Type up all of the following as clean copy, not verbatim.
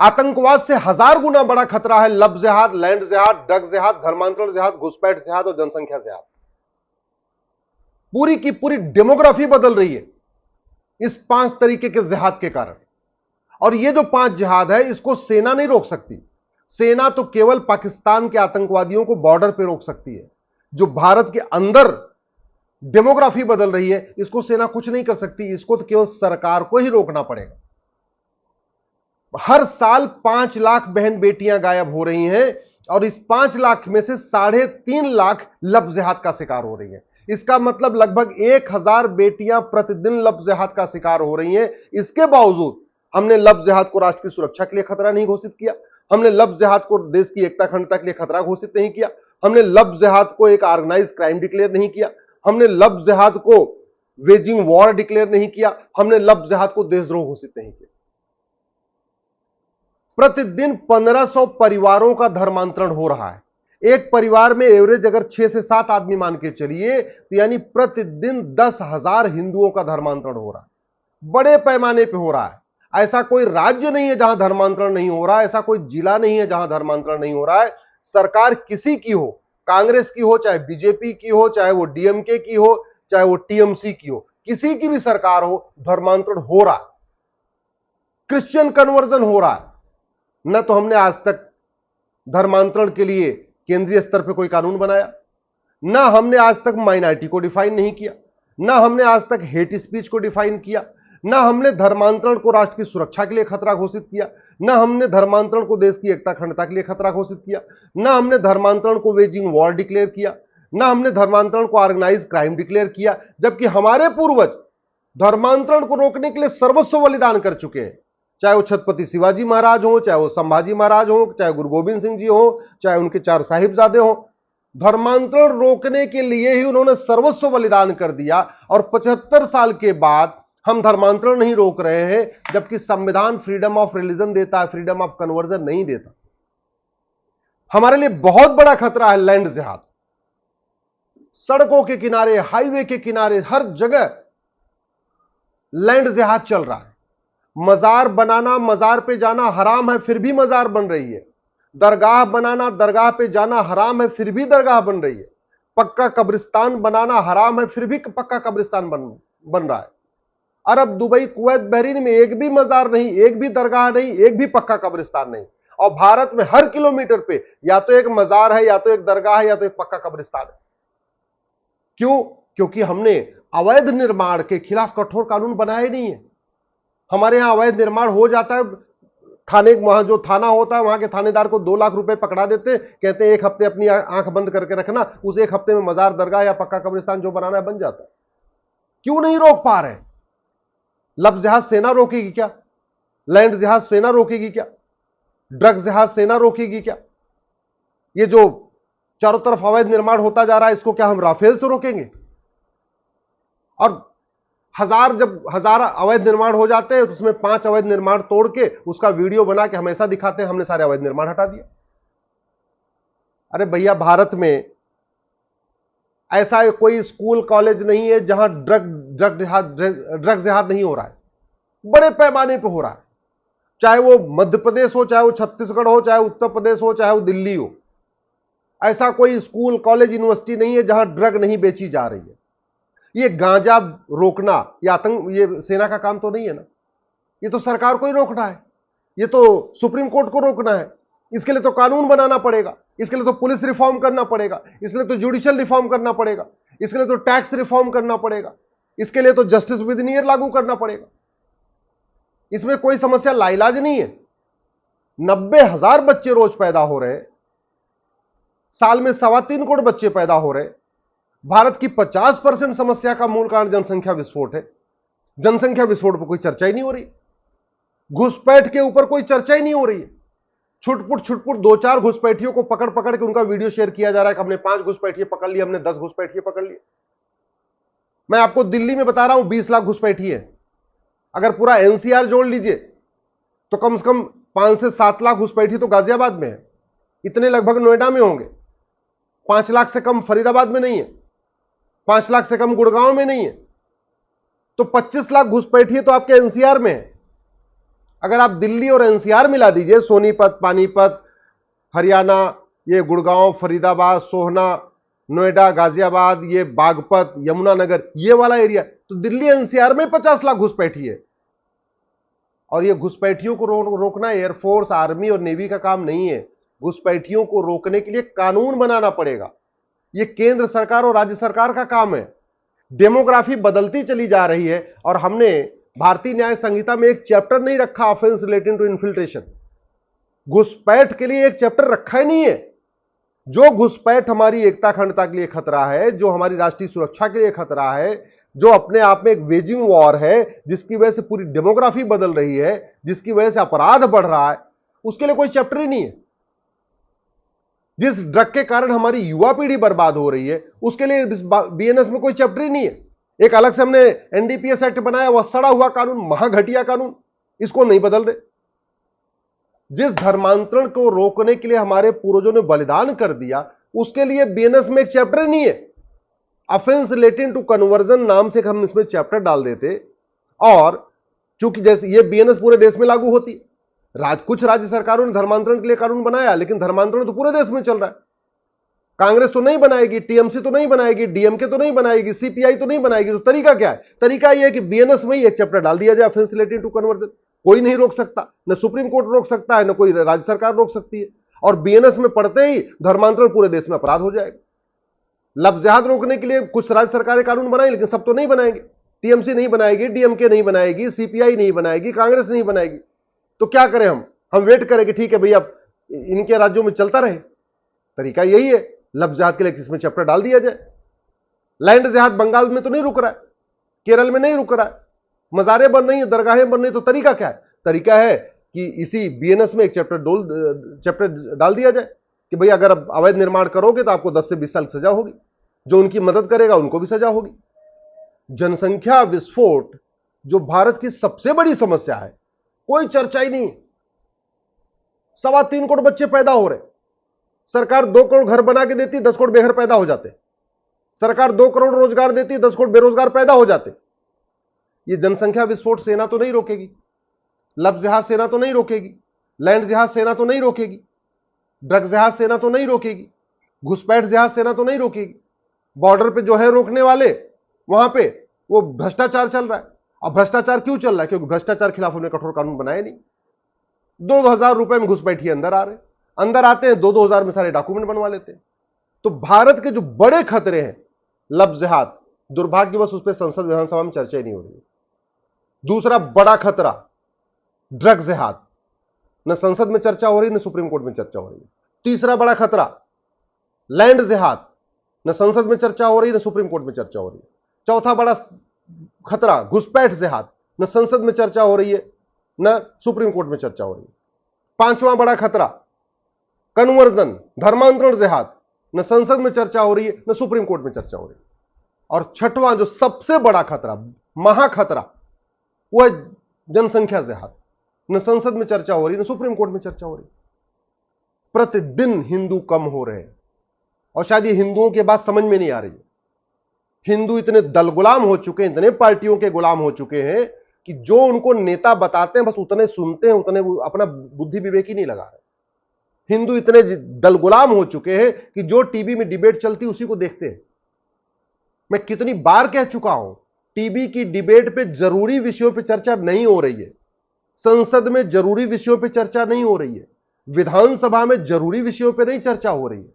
आतंकवाद से 1000 गुना बड़ा खतरा है लब जिहाद, लैंड जिहाद, ड्रग जिहाद, धर्मांतरण जिहाद, घुसपैठ जिहाद और जनसंख्या जिहाद। पूरी की पूरी डेमोग्राफी बदल रही है इस 5 तरीके के जिहाद के कारण। और ये जो 5 जिहाद है, इसको सेना नहीं रोक सकती। सेना तो केवल पाकिस्तान के आतंकवादियों को बॉर्डर पे रोक सकती है। जो भारत के अंदर डेमोग्राफी बदल रही है, इसको सेना कुछ नहीं कर सकती। इसको तो केवल सरकार को ही रोकना पड़ेगा। हर साल 5 लाख बहन बेटियां गायब हो रही हैं और इस 5 लाख में से 3.5 लाख लब जिहाद का शिकार हो रही हैं। इसका मतलब लगभग 1000 बेटियां प्रतिदिन लब जिहाद का शिकार हो रही हैं। इसके बावजूद हमने लब जिहाद को राष्ट्र की सुरक्षा के लिए खतरा नहीं घोषित किया। हमने लब जिहाद को देश की एकता अखंडता के लिए खतरा घोषित नहीं किया। हमने लब जिहाद को एक ऑर्गेनाइज क्राइम डिक्लेयर नहीं किया। हमने लब जिहाद को वेजिंग वॉर डिक्लेयर नहीं किया। हमने लब जिहाद को देशद्रोह घोषित नहीं किया। प्रतिदिन 1500 परिवारों का धर्मांतरण हो रहा है। एक परिवार में एवरेज अगर 6 से 7 आदमी मान के चलिए तो यानी प्रतिदिन 10,000 हिंदुओं का धर्मांतरण हो रहा है। बड़े पैमाने पे हो रहा है। ऐसा कोई राज्य नहीं है जहां धर्मांतरण नहीं हो रहा है। ऐसा कोई जिला नहीं है जहां धर्मांतरण नहीं हो रहा है। सरकार किसी की हो, कांग्रेस की हो, चाहे बीजेपी की हो, चाहे वो डीएमके की हो, चाहे वो टीएमसी की हो, किसी की भी सरकार हो, धर्मांतरण हो रहा है। क्रिश्चियन कन्वर्जन हो रहा है। न तो हमने आज तक धर्मांतरण के लिए केंद्रीय स्तर पर कोई कानून बनाया, न हमने आज तक माइनॉरिटी को डिफाइन नहीं किया, न हमने आज तक हेट स्पीच को डिफाइन किया, न हमने धर्मांतरण को राष्ट्र की सुरक्षा के लिए खतरा घोषित किया, न हमने धर्मांतरण को देश की एकता अखंडता के लिए खतरा घोषित किया, न हमने धर्मांतरण को वेजिंग वॉर डिक्लेयर किया, न हमने धर्मांतरण को ऑर्गेनाइज क्राइम डिक्लेयर किया। जबकि हमारे पूर्वज धर्मांतरण को रोकने के लिए सर्वस्व बलिदान कर चुके हैं। चाहे वो छत्रपति शिवाजी महाराज हो, चाहे वो संभाजी महाराज हो, चाहे गुरु गोविंद सिंह जी हो, चाहे उनके 4 साहिबजादे हो, धर्मांतरण रोकने के लिए ही उन्होंने सर्वस्व बलिदान कर दिया। और 75 साल के बाद हम धर्मांतरण नहीं रोक रहे हैं, जबकि संविधान फ्रीडम ऑफ रिलीजन देता है, फ्रीडम ऑफ कन्वर्जन नहीं देता। हमारे लिए बहुत बड़ा खतरा है लैंड जिहाद। सड़कों के किनारे, हाईवे के किनारे, हर जगह लैंड जिहाद चल रहा है। मजार बनाना, मजार पे जाना हराम है, फिर भी मजार बन रही है। दरगाह बनाना, दरगाह पे जाना हराम है, फिर भी दरगाह बन रही है। पक्का कब्रिस्तान बनाना हराम है, फिर भी पक्का कब्रिस्तान बन रहा है। अरब, दुबई, कुवैत, बहरीन में एक भी मजार नहीं, एक भी दरगाह नहीं, एक भी पक्का कब्रिस्तान नहीं। और भारत में हर किलोमीटर पे या तो एक मजार है, या तो एक दरगाह है, या तो एक पक्का कब्रिस्तान है। क्यों? क्योंकि हमने अवैध निर्माण के खिलाफ कठोर कानून बनाए नहीं है। हमारे यहां अवैध निर्माण हो जाता है, थाने, वहां जो थाना होता है वहां के थानेदार को 2 लाख रुपए पकड़ा देते, कहते हैं 1 हफ्ते अपनी आंख बंद करके रखना, उस 1 हफ्ते में मजार, दरगाह या पक्का कब्रिस्तान जो बनाना है बन जाता है। क्यों नहीं रोक पा रहे? लब जिहाद सेना रोकेगी क्या? लैंड जिहाद सेना रोकेगी क्या? ड्रग्स जिहाद सेना रोकेगी क्या? ये जो चारों तरफ अवैध निर्माण होता जा रहा है, इसको क्या हम राफेल से रोकेंगे? और जब 1000 अवैध निर्माण हो जाते हैं तो उसमें 5 अवैध निर्माण तोड़ के उसका वीडियो बना के हमेशा दिखाते हैं हमने सारे अवैध निर्माण हटा दिया। अरे भैया, भारत में ऐसा कोई स्कूल कॉलेज नहीं है जहां ड्रग जिहाद नहीं हो रहा है। बड़े पैमाने पे हो रहा है। चाहे वो मध्य प्रदेश हो, चाहे वो छत्तीसगढ़ हो, चाहे उत्तर प्रदेश हो, चाहे वो दिल्ली हो। ऐसा कोई स्कूल, कॉलेज, यूनिवर्सिटी नहीं है जहां ड्रग नहीं बेची जा रही है। ये गांजा रोकना, ये सेना का काम तो नहीं है ना। ये तो सरकार को ही रोकना है। ये तो सुप्रीम कोर्ट को रोकना है। इसके लिए तो कानून बनाना पड़ेगा, इसके लिए तो पुलिस रिफॉर्म करना पड़ेगा, इसके लिए तो जुडिशियल रिफॉर्म करना पड़ेगा, इसके लिए तो टैक्स रिफॉर्म करना पड़ेगा, इसके लिए तो जस्टिस विद इन ईयर लागू करना पड़ेगा। इसमें कोई समस्या लाइलाज नहीं है। 90,000 बच्चे रोज पैदा हो रहे हैं। साल में 3.25 करोड़ बच्चे पैदा हो रहे हैं। भारत की 50% समस्या का मूल कारण जनसंख्या विस्फोट है। जनसंख्या विस्फोट पर कोई चर्चा ही नहीं हो रही। घुसपैठ के ऊपर कोई चर्चा ही नहीं हो रही है। छुटपुट 2-4 घुसपैठियों को पकड़ के उनका वीडियो शेयर किया जा रहा है कि हमने 5 घुसपैठिए पकड़ लिए, हमने 10 घुसपैठिए पकड़ लिए। मैं आपको दिल्ली में बता रहा हूं 20 लाख घुसपैठिए। अगर पूरा एनसीआर जोड़ लीजिए तो कम से कम 5 से 7 लाख घुसपैठिए तो गाजियाबाद में है। इतने लगभग नोएडा में होंगे। 5 लाख से कम फरीदाबाद में नहीं है। 5 लाख से कम गुड़गांव में नहीं है। तो 25 लाख घुसपैठिए तो आपके एनसीआर में है। अगर आप दिल्ली और एनसीआर मिला दीजिए, सोनीपत, पानीपत, हरियाणा, ये गुड़गांव, फरीदाबाद, सोहना, नोएडा, गाजियाबाद, ये बागपत, यमुनानगर, ये वाला एरिया, तो दिल्ली एनसीआर में 50 लाख घुसपैठी है। और ये घुसपैठियों को रोकना एयरफोर्स, आर्मी और नेवी का काम नहीं है। घुसपैठियों को रोकने के लिए कानून बनाना पड़ेगा। ये केंद्र सरकार और राज्य सरकार का काम है। डेमोग्राफी बदलती चली जा रही है और हमने भारतीय न्याय संहिता में एक चैप्टर नहीं रखा ऑफेंस रिलेटिंग टू इन्फिल्ट्रेशन। घुसपैठ के लिए एक चैप्टर रखा ही नहीं है। जो घुसपैठ हमारी एकता अखंडता के लिए खतरा है, जो हमारी राष्ट्रीय सुरक्षा के लिए खतरा है, जो अपने आप में एक वेजिंग वॉर है, जिसकी वजह से पूरी डेमोग्राफी बदल रही है, जिसकी वजह से अपराध बढ़ रहा है, उसके लिए कोई चैप्टर ही नहीं है। जिस ड्रग के कारण हमारी युवा पीढ़ी बर्बाद हो रही है, उसके लिए बीएनएस में कोई चैप्टर ही नहीं है। एक अलग से हमने एनडीपीएस एक्ट बनाया, वह सड़ा हुआ कानून, महाघटिया कानून, इसको नहीं बदल रहे। जिस धर्मांतरण को रोकने के लिए हमारे पूर्वजों ने बलिदान कर दिया, उसके लिए बीएनएस में एक चैप्टर नहीं है। ऑफेंस रिलेटिंग टू कन्वर्जन नाम से हम इसमें चैप्टर डाल देते, और चूंकि जैसे ये बीएनएस पूरे देश में लागू होती है, कुछ राज्य सरकारों ने धर्मांतरण के लिए कानून बनाया, लेकिन धर्मांतरण तो पूरे देश में चल रहा है। कांग्रेस तो नहीं बनाएगी, टीएमसी तो नहीं बनाएगी, डीएमके तो नहीं बनाएगी, सीपीआई तो नहीं बनाएगी। तो तरीका क्या है? तरीका यह है कि बीएनएस में ही एक चैप्टर डाल दिया जाए, ऑफेंस रिलेटिंग टू कन्वर्जन। कोई नहीं रोक सकता, न सुप्रीम कोर्ट रोक सकता है, न कोई राज्य सरकार रोक सकती है। और बीएनएस में पढ़ते ही धर्मांतरण पूरे देश में अपराध हो जाएगा। लफ्ज जिहाद रोकने के लिए कुछ राज्य सरकारें कानून बनाए, लेकिन सब तो नहीं बनाएंगे। टीएमसी नहीं बनाएगी, डीएमके नहीं बनाएगी, सीपीआई नहीं बनाएगी, कांग्रेस नहीं बनाएगी। तो क्या करें हम वेट करेंगे, ठीक है भैया इनके राज्यों में चलता रहे। तरीका यही है, लफ्ज जिहाद के लिए किसमें चैप्टर डाल दिया जाए। लैंड जिहाद बंगाल में तो नहीं रुक रहा है, केरल में नहीं रुक रहा है, मजारें बन रही है, दरगाहें बन रही, तो तरीका क्या है? तरीका है कि इसी बीएनएस में एक चैप्टर डाल दिया जाए कि भैया अगर अवैध निर्माण करोगे तो आपको 10 से 20 साल की सजा होगी, जो उनकी मदद करेगा उनको भी सजा होगी। जनसंख्या विस्फोट जो भारत की सबसे बड़ी समस्या है, कोई चर्चा ही नहीं। 3.25 करोड़ बच्चे पैदा हो रहे, सरकार 2 करोड़ घर बना के देती, 10 करोड़ बेघर पैदा हो जाते। सरकार 2 करोड़ रोजगार देती, 10 करोड़ बेरोजगार पैदा हो जाते। ये जनसंख्या विस्फोट सेना तो नहीं रोकेगी, लफ्ज जिहाद सेना तो नहीं रोकेगी, लैंड जिहाद सेना तो नहीं रोकेगी, ड्रग जिहाद सेना तो नहीं रोकेगी, घुसपैठ जिहाद सेना तो नहीं रोकेगी। बॉर्डर पे जो है रोकने वाले, वहां पे वो भ्रष्टाचार चल रहा है। अब भ्रष्टाचार क्यों चल रहा है? क्योंकि भ्रष्टाचार खिलाफ उन्होंने कठोर कानून बनाए नहीं। 2,000 रुपए में घुसपैठी अंदर आ रहे, अंदर आते हैं 2,000 में सारे डॉक्यूमेंट बनवा लेते हैं। तो भारत के जो बड़े खतरे हैं, लफ्ज जिहाद, दुर्भाग्यवश उस पर संसद विधानसभा में चर्चा ही नहीं हो रही है। दूसरा बड़ा खतरा ड्रग जिहाद, न संसद में चर्चा हो रही, न सुप्रीम कोर्ट में चर्चा हो रही है। तीसरा बड़ा खतरा लैंड जिहाद, न संसद में चर्चा हो रही, न सुप्रीम कोर्ट में चर्चा हो रही है। चौथा बड़ा खतरा घुसपैठ जिहाद, न संसद में चर्चा हो रही है, न सुप्रीम कोर्ट में चर्चा हो रही है। पांचवां बड़ा खतरा कन्वर्जन, धर्मांतरण जिहाद, न संसद में चर्चा हो रही है, न सुप्रीम कोर्ट में चर्चा हो रही है। और छठवां जो सबसे बड़ा खतरा, महाखतरा, वह जनसंख्या जिहाद, न संसद में चर्चा हो रही, न सुप्रीम कोर्ट में चर्चा हो रही। प्रतिदिन हिंदू कम हो रहे हैं, और शायद ये हिंदुओं की बात समझ में नहीं आ रही है। हिंदू इतने दल गुलाम हो चुके हैं, इतने पार्टियों के गुलाम हो चुके हैं कि जो उनको नेता बताते हैं बस उतने सुनते हैं, उतने अपना बुद्धि विवेक ही नहीं लगा रहे। हिंदू इतने दल गुलाम हो चुके हैं कि जो टीवी में डिबेट चलती उसी को देखते हैं। मैं कितनी बार कह चुका हूं, टीवी की डिबेट पे जरूरी विषयों पे चर्चा नहीं हो रही है, संसद में जरूरी विषयों पे चर्चा नहीं हो रही है, विधानसभा में जरूरी विषयों पे नहीं चर्चा हो रही है।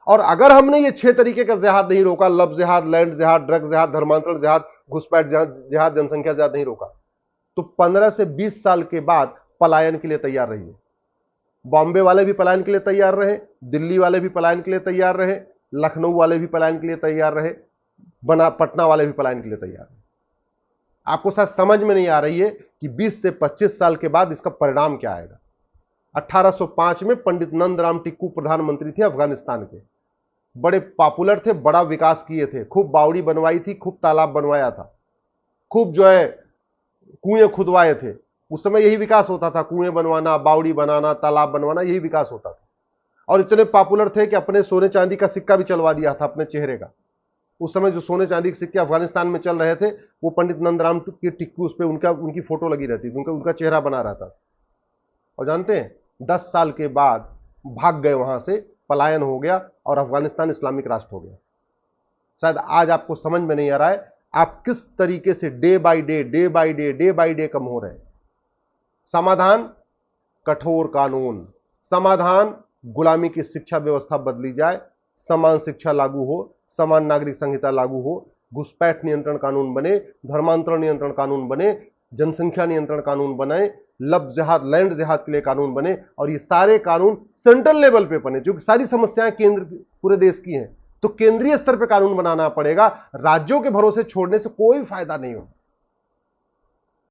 और अगर हमने ये 6 तरीके का जिहाद नहीं रोका, लफ्ज जिहाद, लैंड जिहाद, ड्रग जिहाद, धर्मांतरण जिहाद, घुसपैठ जिहाद, जनसंख्या जिहाद नहीं रोका, तो 15 से 20 साल के बाद पलायन के लिए तैयार रहिए। बॉम्बे वाले भी पलायन के लिए तैयार रहे, दिल्ली वाले भी पलायन के लिए तैयार रहे, लखनऊ वाले भी पलायन के लिए तैयार रहे, पटना वाले भी पलायन के लिए तैयार रहे। आपको शायद समझ में नहीं आ रही है कि 20 से 25 साल के बाद इसका परिणाम क्या आएगा। 1805 में पंडित नंदराम टिक्कू प्रधानमंत्री थे अफगानिस्तान के, बड़े पॉपुलर थे, बड़ा विकास किए थे, खूब बावड़ी बनवाई थी, खूब तालाब बनवाया था, खूब जो है कुएं खुदवाए थे। उस समय यही विकास होता था, कुएं बनवाना, बावड़ी बनाना, तालाब बनवाना, यही विकास होता था। और इतने पॉपुलर थे कि अपने सोने चांदी का सिक्का भी चलवा दिया था अपने चेहरे का। उस समय जो सोने चांदी के सिक्के अफगानिस्तान में चल रहे थे, वो पंडित नंदराम के टिक्कू उस पर उनकी फोटो लगी रहती थी, उनका चेहरा बना रहता था। और जानते हैं 10 साल के बाद भाग गए, वहां से पलायन हो गया और अफगानिस्तान इस्लामिक राष्ट्र हो गया। शायद आज आपको समझ में नहीं आ रहा है आप किस तरीके से डे बाय डे कम हो रहे हैं। समाधान कठोर कानून, समाधान गुलामी की शिक्षा व्यवस्था बदली जाए, समान शिक्षा लागू हो, समान नागरिक संहिता लागू हो, घुसपैठ नियंत्रण कानून बने, धर्मांतरण नियंत्रण कानून बने, जनसंख्या नियंत्रण कानून बने, लफ्ज जिहाद लैंड जिहाद के लिए कानून बने, और ये सारे कानून सेंट्रल लेवल पे बने, क्योंकि सारी समस्याएं केंद्र पूरे देश की हैं, तो केंद्रीय स्तर पे कानून बनाना पड़ेगा। राज्यों के भरोसे छोड़ने से कोई फायदा नहीं होगा।